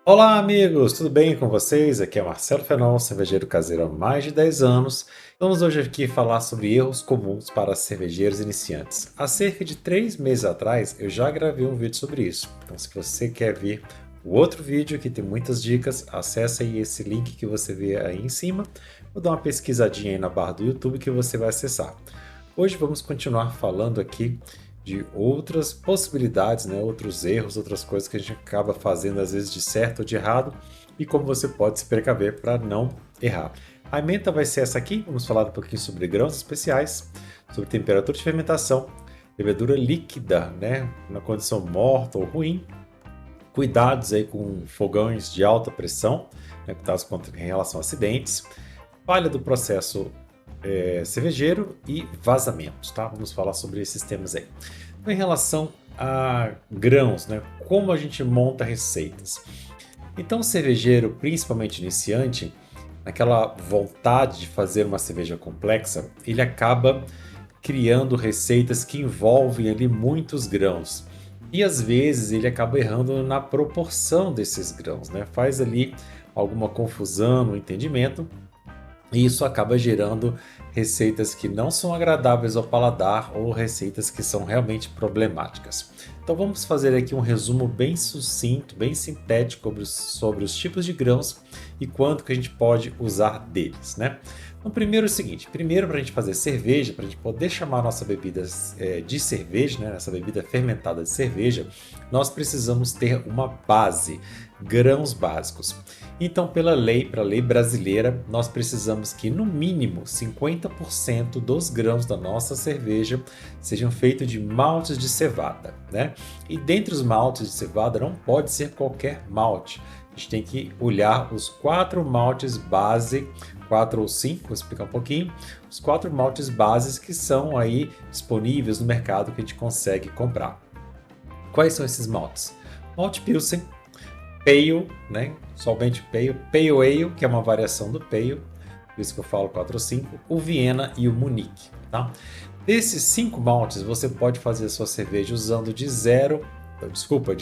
Olá, amigos, tudo bem com vocês? Aqui é Marcelo Fenol, cervejeiro caseiro há mais de 10 anos. Vamos hoje aqui falar sobre erros comuns para cervejeiros iniciantes. Há cerca de 3 meses atrás, eu já gravei um vídeo sobre isso. Então, se você quer ver o outro vídeo que tem muitas dicas, acesse aí esse link que você vê aí em cima, ou dá uma pesquisadinha aí na barra do YouTube que você vai acessar. Hoje vamos continuar falando aqui de outras possibilidades, né? Outros erros, outras coisas que a gente acaba fazendo às vezes de certo ou de errado e como você pode se precaver para não errar. A ementa vai ser essa aqui, vamos falar um pouquinho sobre grãos especiais, sobre temperatura de fermentação, levedura líquida, né? Na condição morta ou ruim, cuidados aí com fogões de alta pressão, né? Cuidados em relação a acidentes, falha do processo cervejeiro e vazamentos, tá? Vamos falar sobre esses temas aí. Então, em relação a grãos, né? Como a gente monta receitas? Então, o cervejeiro, principalmente iniciante, naquela vontade de fazer uma cerveja complexa, ele acaba criando receitas que envolvem ali muitos grãos. E às vezes ele acaba errando na proporção desses grãos, né? Faz ali alguma confusão no entendimento e isso acaba gerando receitas que não são agradáveis ao paladar ou receitas que são realmente problemáticas. Então vamos fazer aqui um resumo bem sucinto, bem sintético sobre os tipos de grãos e quanto que a gente pode usar deles, né? Então primeiro é o seguinte, primeiro para a gente fazer cerveja, para a gente poder chamar a nossa bebida de cerveja, né, essa bebida fermentada de cerveja, nós precisamos ter uma base, grãos básicos. Então, pela lei, para a lei brasileira, nós precisamos que no mínimo 50% dos grãos da nossa cerveja sejam feitos de maltes de cevada, né? E dentre os maltes de cevada não pode ser qualquer malte. A gente tem que olhar os 4 maltes base, 4 ou 5, vou explicar um pouquinho, os 4 maltes bases que são aí disponíveis no mercado que a gente consegue comprar. Quais são esses maltes? Malte Pilsen, Pale, né? Somente Pale, Pale Ale, que é uma variação do Pale, por isso que eu falo 4 ou 5, o Viena e o Munique, tá? Desses 5 maltes, você pode fazer a sua cerveja usando de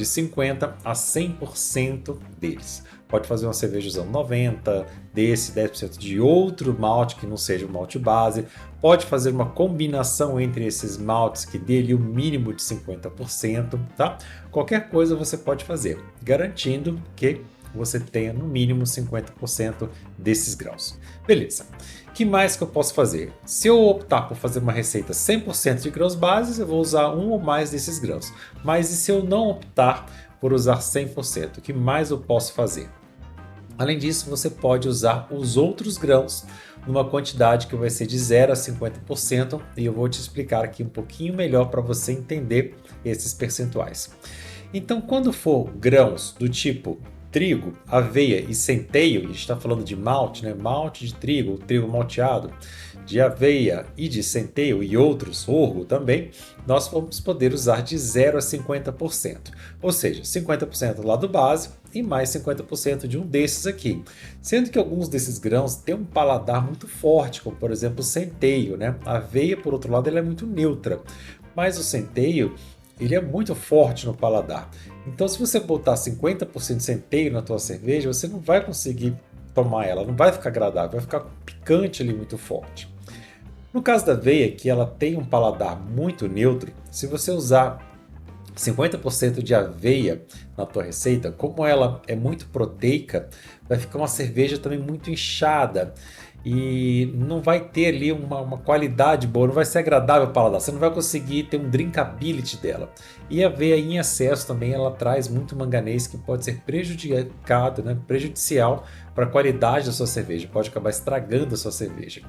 50 a 100% deles. Pode fazer uma cerveja usando 90 desse, 10% de outro malte que não seja o malte base. Pode fazer uma combinação entre esses maltes que dê ali o mínimo de 50%, tá? Qualquer coisa você pode fazer, garantindo que você tenha no mínimo 50% desses grãos. Beleza. O que mais que eu posso fazer? Se eu optar por fazer uma receita 100% de grãos bases, eu vou usar um ou mais desses grãos. Mas e se eu não optar por usar 100%? O que mais eu posso fazer? Além disso, você pode usar os outros grãos numa quantidade que vai ser de 0 a 50% e eu vou te explicar aqui um pouquinho melhor para você entender esses percentuais. Então, quando for grãos do tipo trigo, aveia e centeio, a gente está falando de malte, né? Malte de trigo, trigo malteado, de aveia e de centeio e outros, sorgo também, nós vamos poder usar de 0 a 50%. Ou seja, 50% lá do base e mais 50% de um desses aqui. Sendo que alguns desses grãos têm um paladar muito forte, como por exemplo o centeio, né? A aveia, por outro lado, ela é muito neutra, mas o centeio ele é muito forte no paladar. Então, se você botar 50% de centeio na tua cerveja, você não vai conseguir tomar ela, não vai ficar agradável, vai ficar picante ali muito forte. No caso da aveia, que ela tem um paladar muito neutro, se você usar 50% de aveia na tua receita, como ela é muito proteica, vai ficar uma cerveja também muito inchada e não vai ter ali uma qualidade boa, não vai ser agradável ao paladar, você não vai conseguir ter um drinkability dela. E a aveia em excesso também ela traz muito manganês que pode ser prejudicado, né, prejudicial para a qualidade da sua cerveja, pode acabar estragando a sua cerveja.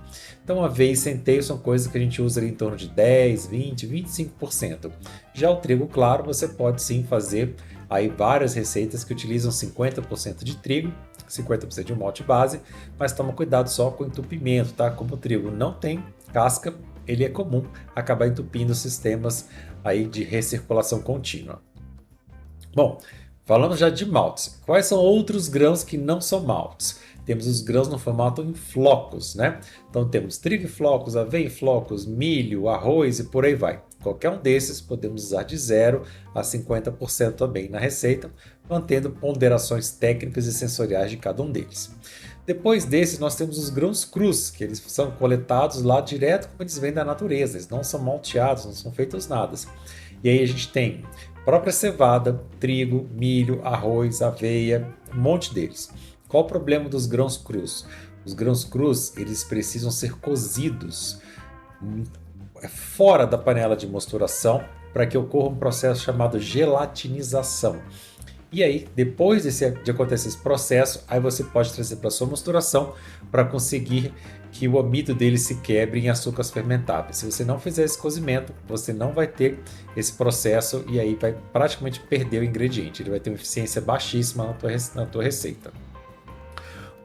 Então aveia e centeio são coisas que a gente usa ali em torno de 10, 20, 25%. Já o trigo claro você pode sim fazer aí várias receitas que utilizam 50% de trigo, 50% de um malte base, mas toma cuidado só com o entupimento, tá? Como o trigo não tem casca, ele é comum acabar entupindo sistemas aí de recirculação contínua. Bom, falando já de maltes, quais são outros grãos que não são maltes? Temos os grãos no formato em flocos, né? Então temos trigo em flocos, aveia em flocos, milho, arroz e por aí vai. Qualquer um desses podemos usar de 0 a 50% também na receita, mantendo ponderações técnicas e sensoriais de cada um deles. Depois desses, nós temos os grãos crus, que eles são coletados lá direto como eles vêm da natureza, eles não são malteados, não são feitos nada. E aí a gente tem própria cevada, trigo, milho, arroz, aveia, um monte deles. Qual o problema dos grãos crus? Os grãos crus, eles precisam ser cozidos fora da panela de mosturação para que ocorra um processo chamado gelatinização. E aí, depois de acontecer esse processo, aí você pode trazer para sua mosturação para conseguir que o amido dele se quebre em açúcares fermentáveis. Se você não fizer esse cozimento, você não vai ter esse processo e aí vai praticamente perder o ingrediente. Ele vai ter uma eficiência baixíssima na tua receita.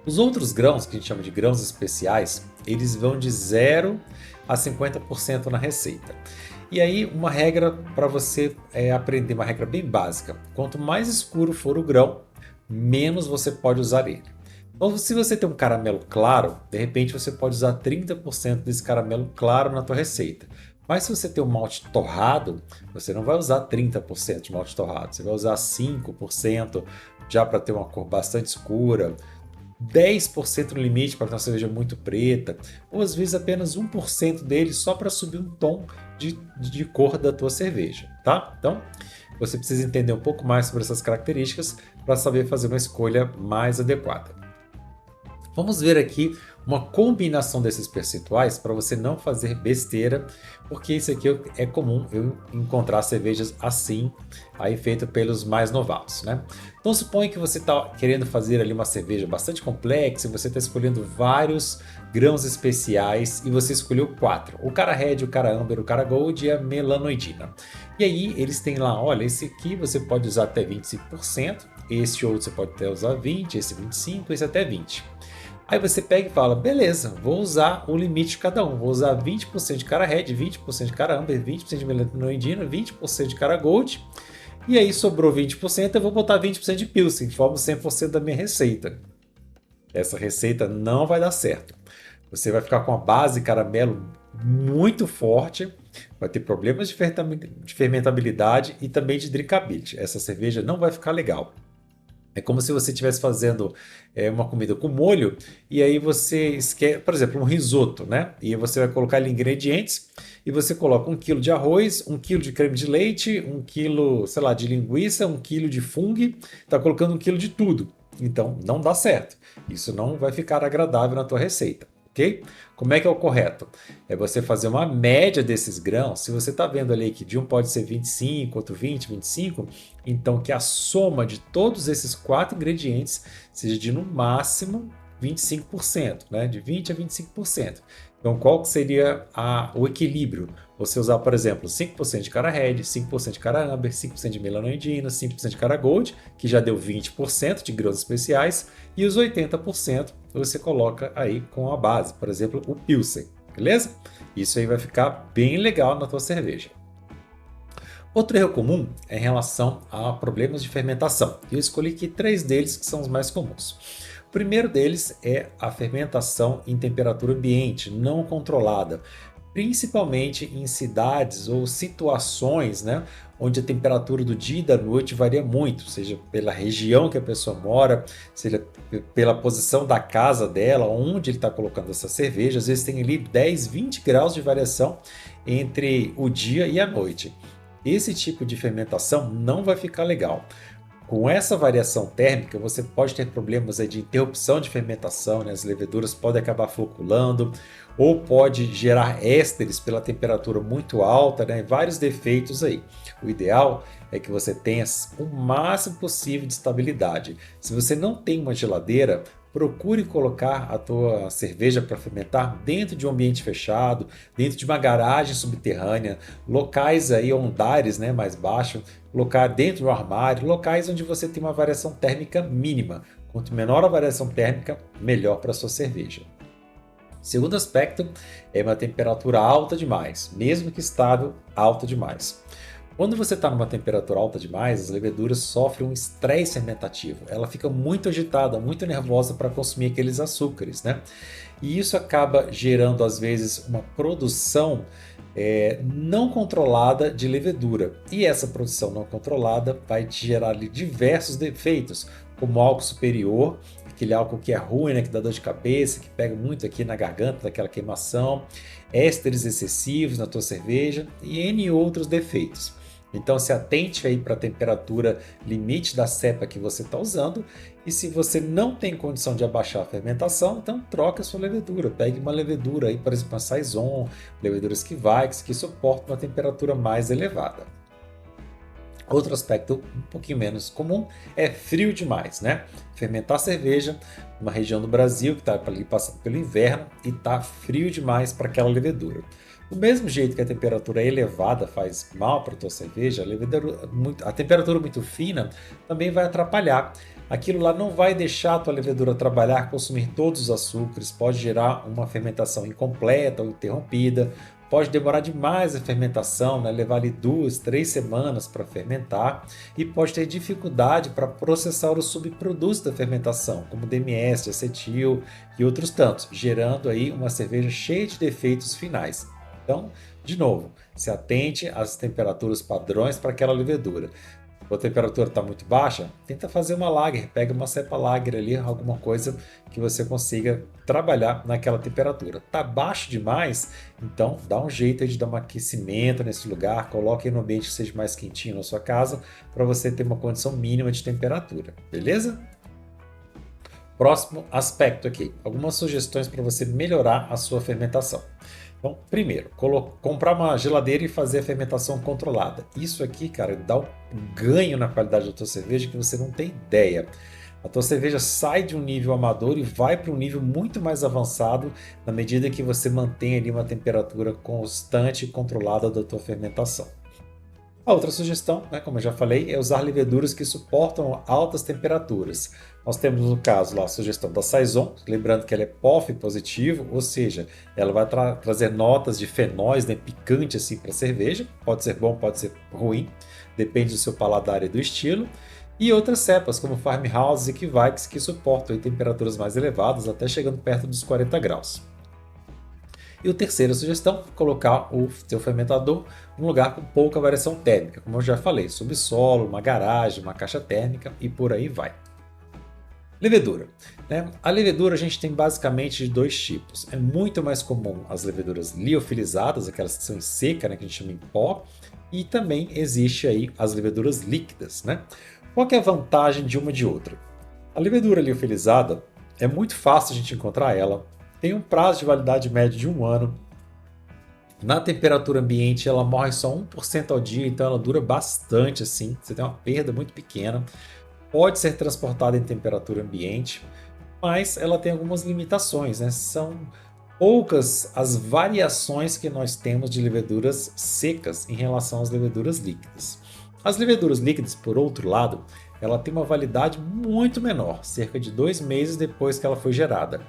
Os outros grãos, que a gente chama de grãos especiais, eles vão de 0 a 50% na receita. E aí, uma regra para você aprender, uma regra bem básica. Quanto mais escuro for o grão, menos você pode usar ele. Então, se você tem um caramelo claro, de repente você pode usar 30% desse caramelo claro na tua receita. Mas se você tem um malte torrado, você não vai usar 30% de malte torrado, você vai usar 5% já para ter uma cor bastante escura, 10% no limite para ter uma cerveja muito preta, ou às vezes apenas 1% dele só para subir um tom de cor da tua cerveja, tá? Então, você precisa entender um pouco mais sobre essas características para saber fazer uma escolha mais adequada. Vamos ver aqui uma combinação desses percentuais para você não fazer besteira, porque isso aqui é comum eu encontrar cervejas assim, aí feita pelos mais novatos, né? Então suponha que você está querendo fazer ali uma cerveja bastante complexa, e você está escolhendo vários grãos especiais e você escolheu 4, o cara Red, o cara Amber, o cara Gold e a melanoidina. E aí eles têm lá, olha, esse aqui você pode usar até 25%, esse outro você pode até usar 20%, esse 25%, esse até 20%. Aí você pega e fala, beleza, vou usar o limite de cada um. Vou usar 20% de cara Red, 20% de cara Amber, 20% de melanoidina, 20% de cara Gold. E aí sobrou 20%, eu vou botar 20% de Pilsen, forma 100% da minha receita. Essa receita não vai dar certo. Você vai ficar com a base caramelo muito forte, vai ter problemas de fermentabilidade e também de drinkability. Essa cerveja não vai ficar legal. É como se você estivesse fazendo uma comida com molho e aí você esquece, por exemplo, um risoto, né? E você vai colocar ali ingredientes e você coloca 1 kg de arroz, 1 kg de creme de leite, 1 kg, sei lá, de linguiça, 1 kg de fungo, tá colocando 1 kg de tudo. Então, não dá certo. Isso não vai ficar agradável na tua receita. Okay? Como é que é o correto? É você fazer uma média desses grãos. Se você está vendo ali que de um pode ser 25, outro 20, 25, então que a soma de todos esses 4 ingredientes seja de no máximo 25%, né? De 20% a 25%. Então qual seria o equilíbrio? Você usar, por exemplo, 5% de cara Red, 5% de cara Amber, 5% de melanoidina, 5% de cara Gold, que já deu 20% de grãos especiais, e os 80% você coloca aí com a base, por exemplo, o Pilsen, beleza? Isso aí vai ficar bem legal na tua cerveja. Outro erro comum é em relação a problemas de fermentação. Eu escolhi aqui 3 deles que são os mais comuns. O primeiro deles é a fermentação em temperatura ambiente não controlada, principalmente em cidades ou situações, né, onde a temperatura do dia e da noite varia muito, seja pela região que a pessoa mora, seja pela posição da casa dela, onde ele está colocando essa cerveja. Às vezes tem ali 10, 20 graus de variação entre o dia e a noite. Esse tipo de fermentação não vai ficar legal. Com essa variação térmica, você pode ter problemas aí de interrupção de fermentação, né? As leveduras podem acabar floculando, ou pode gerar ésteres pela temperatura muito alta, né? Vários defeitos aí. O ideal é que você tenha o máximo possível de estabilidade. Se você não tem uma geladeira, procure colocar a tua cerveja para fermentar dentro de um ambiente fechado, dentro de uma garagem subterrânea, locais aí, andares, né, mais baixos, colocar dentro do armário, locais onde você tem uma variação térmica mínima. Quanto menor a variação térmica, melhor para a sua cerveja. Segundo aspecto é uma temperatura alta demais, mesmo que estável, alta demais. Quando você está numa temperatura alta demais, as leveduras sofrem um estresse fermentativo. Ela fica muito agitada, muito nervosa para consumir aqueles açúcares, né? E isso acaba gerando, às vezes, uma produção não controlada de levedura. E essa produção não controlada vai te gerar ali diversos defeitos, como álcool superior, aquele álcool que é ruim, né, que dá dor de cabeça, que pega muito aqui na garganta, daquela queimação, ésteres excessivos na tua cerveja e N outros defeitos. Então se atente aí para a temperatura limite da cepa que você está usando, e se você não tem condição de abaixar a fermentação, então troque a sua levedura. Pegue uma levedura aí, por exemplo, uma Saison, leveduras Kveik, que suportam uma temperatura mais elevada. Outro aspecto um pouquinho menos comum é frio demais, né? Fermentar cerveja numa região do Brasil que está ali passando pelo inverno e está frio demais para aquela levedura. Do mesmo jeito que a temperatura elevada faz mal para a tua cerveja, a temperatura muito fina também vai atrapalhar. Aquilo lá não vai deixar a tua levedura trabalhar, consumir todos os açúcares, pode gerar uma fermentação incompleta ou interrompida, pode demorar demais a fermentação, né? Levar ali 2, 3 semanas para fermentar, e pode ter dificuldade para processar os subprodutos da fermentação, como DMS, acetil e outros tantos, gerando aí uma cerveja cheia de defeitos finais. Então, de novo, se atente às temperaturas padrões para aquela levedura. Se a temperatura está muito baixa, tenta fazer uma lager, pega uma cepa lager ali, alguma coisa que você consiga trabalhar naquela temperatura. Está baixo demais, então dá um jeito de dar um aquecimento nesse lugar, coloque no ambiente que seja mais quentinho na sua casa, para você ter uma condição mínima de temperatura, beleza? Próximo aspecto aqui, algumas sugestões para você melhorar a sua fermentação. Então, primeiro, comprar uma geladeira e fazer a fermentação controlada. Isso aqui, cara, dá um ganho na qualidade da tua cerveja que você não tem ideia. A tua cerveja sai de um nível amador e vai para um nível muito mais avançado na medida que você mantém ali uma temperatura constante e controlada da tua fermentação. A outra sugestão, né, como eu já falei, é usar leveduras que suportam altas temperaturas. Nós temos no caso lá a sugestão da Saison, lembrando que ela é POF positivo, ou seja, ela vai trazer notas de fenóis, né, picante assim para a cerveja. Pode ser bom, pode ser ruim, depende do seu paladar e do estilo. E outras cepas, como Farmhouse e Kveik, que suportam aí temperaturas mais elevadas, até chegando perto dos 40 graus. E a terceira sugestão, colocar o seu fermentador num lugar com pouca variação térmica, como eu já falei, subsolo, uma garagem, uma caixa térmica e por aí vai. Levedura, né? A levedura a gente tem basicamente de dois tipos. É muito mais comum as leveduras liofilizadas, aquelas que são em seca, né, que a gente chama em pó, e também existe aí as leveduras líquidas, né? Qual que é a vantagem de uma e de outra? A levedura liofilizada é muito fácil a gente encontrar ela, tem um prazo de validade médio de 1 ano. Na temperatura ambiente ela morre só 1% ao dia, então ela dura bastante assim, você tem uma perda muito pequena. Pode ser transportada em temperatura ambiente, mas ela tem algumas limitações, né? São poucas as variações que nós temos de leveduras secas em relação às leveduras líquidas. As leveduras líquidas, por outro lado, ela tem uma validade muito menor, cerca de 2 meses depois que ela foi gerada.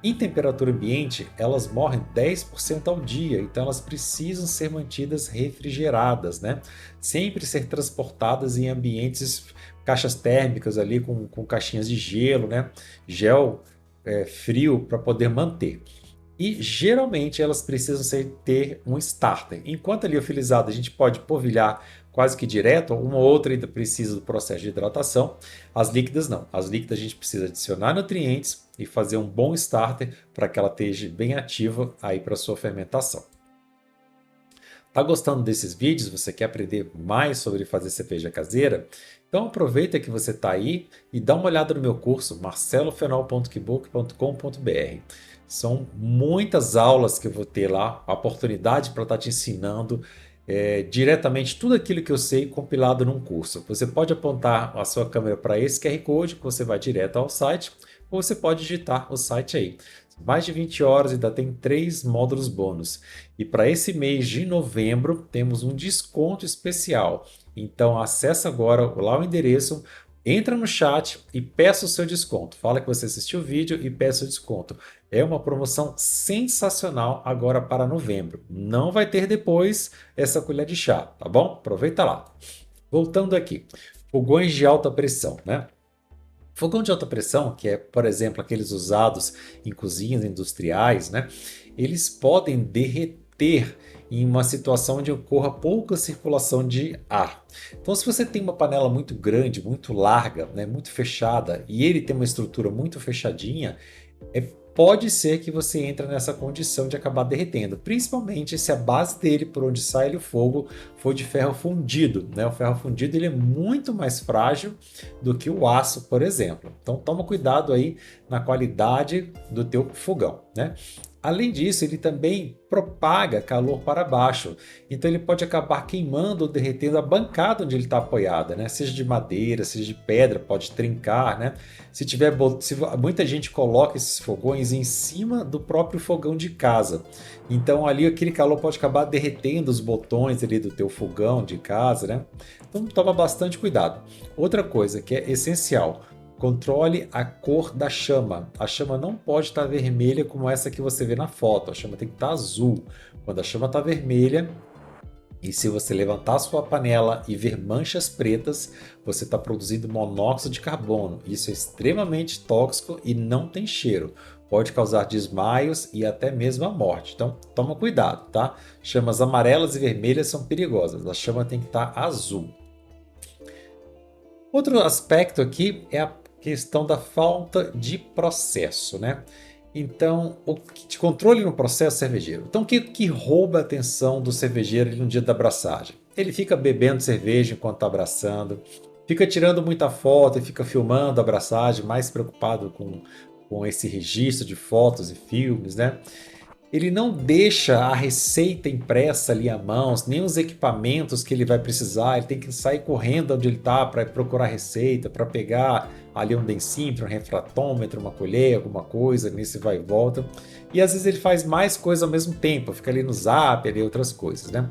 Em temperatura ambiente, elas morrem 10% ao dia, então elas precisam ser mantidas refrigeradas, né? Sempre ser transportadas em ambientes, caixas térmicas ali com caixinhas de gelo, né? Gel frio para poder manter. E geralmente elas precisam ter um starter. Enquanto a liofilizada a gente pode polvilhar quase que direto, uma ou outra ainda precisa do processo de hidratação. As líquidas não. As líquidas a gente precisa adicionar nutrientes e fazer um bom starter para que ela esteja bem ativa aí para sua fermentação. Tá gostando desses vídeos? Você quer aprender mais sobre fazer cerveja caseira? Então aproveita que você está aí e dá uma olhada no meu curso marcelofenol.kbook.com.br. São muitas aulas que eu vou ter lá, a oportunidade para estar te ensinando diretamente tudo aquilo que eu sei compilado num curso. Você pode apontar a sua câmera para esse QR Code, que você vai direto ao site, ou você pode digitar o site aí. Mais de 20 horas, ainda tem 3 módulos bônus. E para esse mês de novembro temos um desconto especial. Então acessa agora lá o endereço, entra no chat e peça o seu desconto. Fala que você assistiu o vídeo e peça o desconto. É uma promoção sensacional agora para novembro. Não vai ter depois essa colher de chá, tá bom? Aproveita lá. Voltando aqui, fogões de alta pressão, né? Fogão de alta pressão, que é, por exemplo, aqueles usados em cozinhas industriais, né? Eles podem derreter em uma situação onde ocorra pouca circulação de ar. Então, se você tem uma panela muito grande, muito larga, né, muito fechada, e ele tem uma estrutura muito fechadinha, pode ser que você entre nessa condição de acabar derretendo, principalmente se a base dele, por onde sai o fogo, for de ferro fundido, né? O ferro fundido ele é muito mais frágil do que o aço, por exemplo. Então toma cuidado aí na qualidade do teu fogão, né? Além disso, ele também propaga calor para baixo, então ele pode acabar queimando ou derretendo a bancada onde ele está apoiada, né? Seja de madeira, seja de pedra, pode trincar, né? Se muita gente coloca esses fogões em cima do próprio fogão de casa, então ali aquele calor pode acabar derretendo os botões ali do teu fogão de casa, né? Então toma bastante cuidado. Outra coisa que é essencial: controle a cor da chama. A chama não pode estar vermelha como essa que você vê na foto. A chama tem que estar azul. Quando a chama está vermelha, e se você levantar a sua panela e ver manchas pretas, você está produzindo monóxido de carbono. Isso é extremamente tóxico e não tem cheiro. Pode causar desmaios e até mesmo a morte. Então, toma cuidado, tá? Chamas amarelas e vermelhas são perigosas. A chama tem que estar azul. Outro aspecto aqui é a questão da falta de processo, né? Então, de controle no processo cervejeiro. Então, o que rouba a atenção do cervejeiro no dia da abraçagem? Ele fica bebendo cerveja enquanto está abraçando, fica tirando muita foto e fica filmando a abraçagem, mais preocupado com esse registro de fotos e filmes, né? Ele não deixa a receita impressa ali à mão, nem os equipamentos que ele vai precisar. Ele tem que sair correndo onde ele está para procurar a receita, para pegar ali um densímetro, um refratômetro, uma colher, alguma coisa, nesse vai e volta. E às vezes ele faz mais coisas ao mesmo tempo, fica ali no Zap, ali outras coisas, né?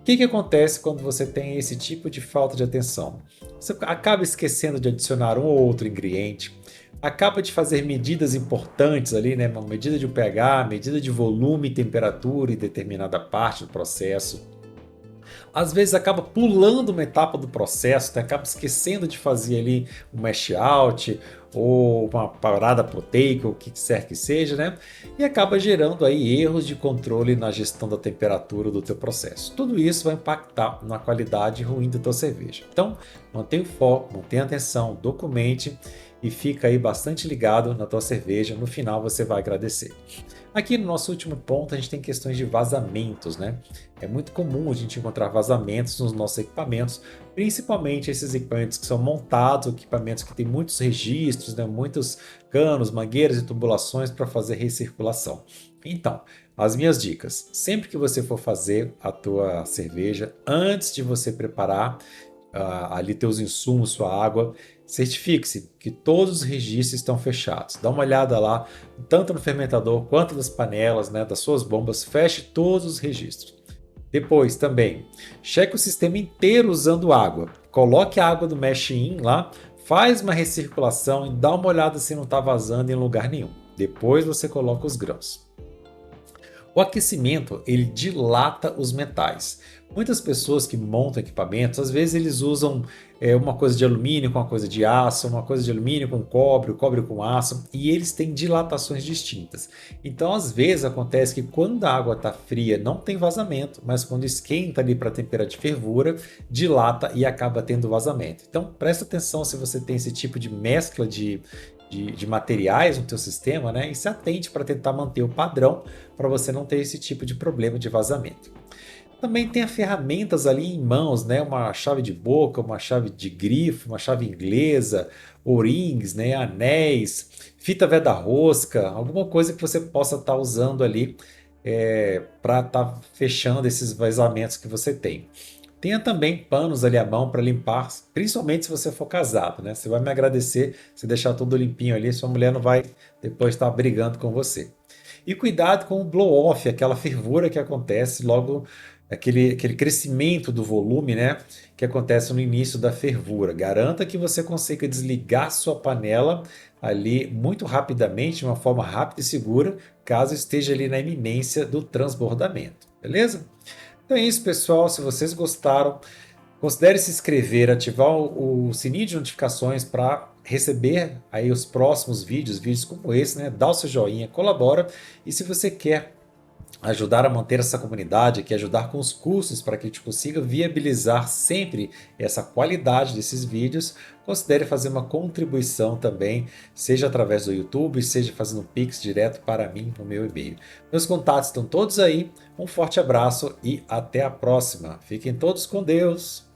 O que acontece quando você tem esse tipo de falta de atenção? Você acaba esquecendo de adicionar um ou outro ingrediente, acaba de fazer medidas importantes ali, né? Uma medida de pH, medida de volume e temperatura em determinada parte do processo. Às vezes acaba pulando uma etapa do processo, né? Acaba esquecendo de fazer ali um mash out ou uma parada proteica, o que quer que seja, né? E acaba gerando aí erros de controle na gestão da temperatura do teu processo. Tudo isso vai impactar na qualidade ruim da tua cerveja. Então, mantenha o foco, mantenha a atenção, documente e fica aí bastante ligado na tua cerveja. No final você vai agradecer. Aqui no nosso último ponto a gente tem questões de vazamentos, né? É muito comum a gente encontrar vazamentos nos nossos equipamentos, principalmente esses equipamentos que são montados, equipamentos que têm muitos registros, né? Muitos canos, mangueiras e tubulações para fazer recirculação. Então, as minhas dicas: sempre que você for fazer a tua cerveja, antes de você preparar ali teus insumos, sua água, certifique-se que todos os registros estão fechados. Dá uma olhada lá, tanto no fermentador quanto nas panelas, né, das suas bombas, feche todos os registros. Depois também, cheque o sistema inteiro usando água. Coloque a água do mesh-in lá, faz uma recirculação e dá uma olhada se não está vazando em lugar nenhum. Depois você coloca os grãos. O aquecimento ele dilata os metais. Muitas pessoas que montam equipamentos, às vezes eles usam uma coisa de alumínio com uma coisa de aço, uma coisa de alumínio com cobre, o cobre com aço, e eles têm dilatações distintas. Então, às vezes acontece que quando a água está fria não tem vazamento, mas quando esquenta ali para a temperatura de fervura, dilata e acaba tendo vazamento. Então, presta atenção se você tem esse tipo de mescla de materiais no teu sistema, né? E se atente para tentar manter o padrão para você não ter esse tipo de problema de vazamento. Também tem ferramentas ali em mãos, né? Uma chave de boca, uma chave de grifo, uma chave inglesa, O-rings, né? Anéis, fita veda-rosca, alguma coisa que você possa estar usando ali para estar fechando esses vazamentos que você tem. Tenha também panos ali à mão para limpar, principalmente se você for casado, né? Você vai me agradecer se deixar tudo limpinho ali, sua mulher não vai depois estar brigando com você. E cuidado com o blow-off, aquela fervura que acontece logo, aquele crescimento do volume, né? Que acontece no início da fervura. Garanta que você consiga desligar sua panela ali muito rapidamente, de uma forma rápida e segura, caso esteja ali na iminência do transbordamento, beleza? Então é isso, pessoal. Se vocês gostaram, considere se inscrever, ativar o sininho de notificações para receber aí os próximos vídeos como esse, né? Dá o seu joinha, colabora. E se você quer ajudar a manter essa comunidade aqui, ajudar com os custos para que a gente consiga viabilizar sempre essa qualidade desses vídeos, considere fazer uma contribuição também, seja através do YouTube, seja fazendo um Pix direto para mim no meu e-mail. Meus contatos estão todos aí, um forte abraço e até a próxima. Fiquem todos com Deus!